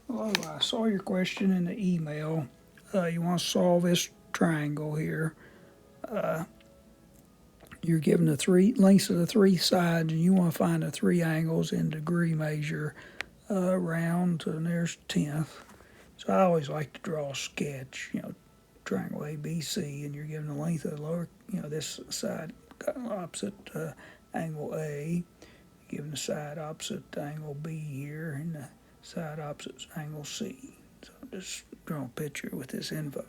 Hello, I saw your question in the email. You want to solve this triangle here. You're given the three lengths of the three sides, and you want to find the three angles in degree measure round to the nearest tenth. So I always like to draw a sketch, triangle ABC, and you're given the length of the lower, this side opposite angle A, given the side opposite angle B here, and the side opposite angle C. So just draw a picture with this info.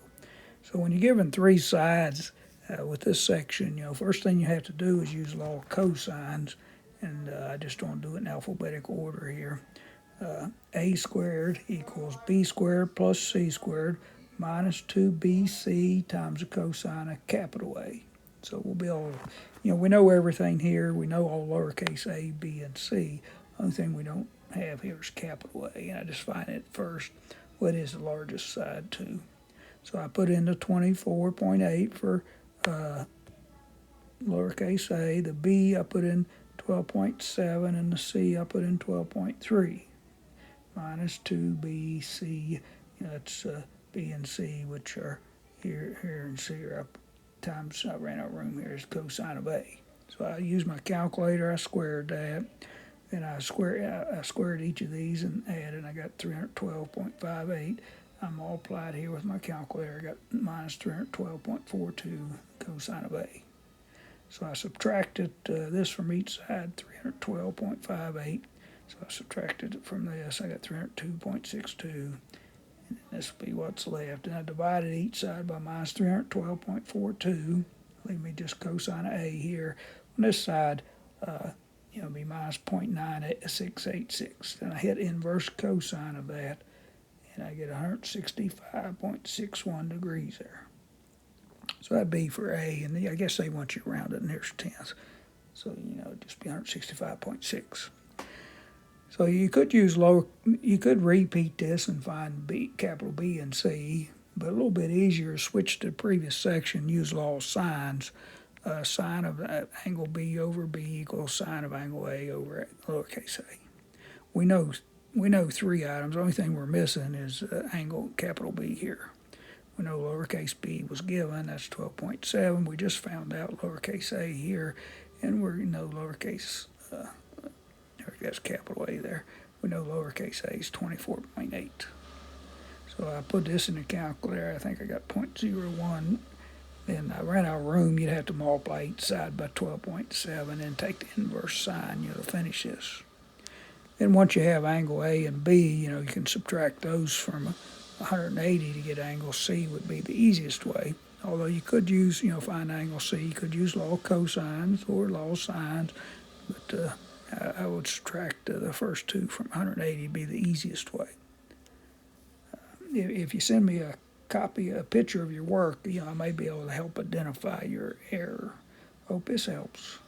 So when you're given three sides with this section, first thing you have to do is use law of cosines, and I just don't do it in alphabetical order here. A squared equals B squared plus C squared minus 2BC times the cosine of capital A. So we'll be able, we know everything here. We know all lowercase a, b, and c. Only thing we don't have here is capital A, and I just find it first. What is the largest side too? So I put in the 24.8 for lowercase a. The B I put in 12.7, and the C I put in 12.3. Minus 2BC, that's B and C, which are here and C are up times, I ran out of room here, is cosine of A. So I used my calculator, I squared that, and I squared each of these and added, and I got 312.58. I multiplied here with my calculator, I got minus 312.42 cosine of A. So I subtracted this from each side, 312.58. So I subtracted it from this, I got 302.62, and this will be what's left. And I divided each side by minus 312.42, leave me just cosine of A here. On this side, be minus 0.9686. Then I hit inverse cosine of that, and I get 165.61 degrees there. So that'd be for A, and I guess they want you to round it nearest tenth. So, it'd just be 165.6. So you could repeat this and find capital B and C, but a little bit easier, switch to the previous section, use law of sines. Sine of angle B over B equals sine of angle A over lowercase a. We know three items. The only thing we're missing is angle capital B here. We know lowercase b was given, that's 12.7. We just found out lowercase a here, and we know lowercase, that's capital A there. We know lowercase a is 24.8. So I put this in the calculator. I think I got 0.01. Then I ran out of room. You'd have to multiply each side by 12.7 and take the inverse sine, to finish this. Then once you have angle A and B, you can subtract those from 180 to get angle C would be the easiest way. Although you could use, find angle C, you could use law of cosines or law of sines, but I would subtract the first two from 180 be the easiest way. If you send me a picture of your work, I may be able to help identify your error. Hope this helps.